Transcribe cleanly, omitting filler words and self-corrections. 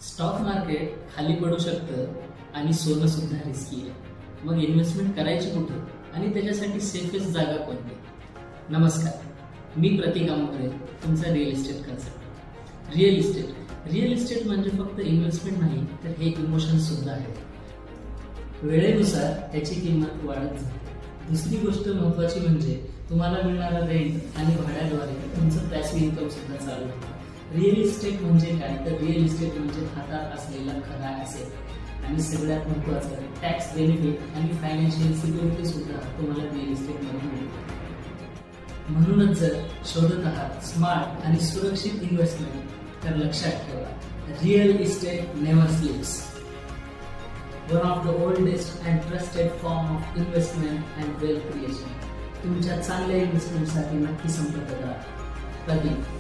Stock market खाली पडू शकतं आणि सोनं सुद्धा रिस्की आहे. मग इन्व्हेस्टमेंट करायची कुठे आणि त्याच्यासाठी सेफेस्ट जागा कोणती? नमस्कार, मी प्रतीक आंबोरे, तुमचा real estate consultant. Real estate म्हणजे फक्त इन्व्हेस्टमेंट नाही, तर हे इमोशन सुद्धा आहे. वेळेनुसार त्याची किंमत वाढत जाते. दुसरी गोष्ट महत्त्वाची म्हणजे तुम्हाला मिळणारा रेंट आणि भाड्याद्वारे तुमचं पॅसिव्ह इन्कम सुद्धा चालू होतं. रिअल इस्टेट म्हणजे काय? तर रिअल इस्टेट म्हणजे हातात असलेला खरा ॲसेट आणि सगळ्यात महत्त्वाचं टॅक्स बेनिफिट आणि फायनान्शियल सिक्युरिटी सुद्धा तुम्हाला रिअल इस्टेटमध्ये मिळते. म्हणूनच जर शोधत आहात स्मार्ट आणि सुरक्षित इन्व्हेस्टमेंट तर लक्षात ठेवा, real estate never स्लीप्स. One of the oldest and trusted form of investment and wealth creation. तुमच्या चांगल्या इन्व्हेस्टमेंटसाठी नक्की संपर्क करा. प्रतीक.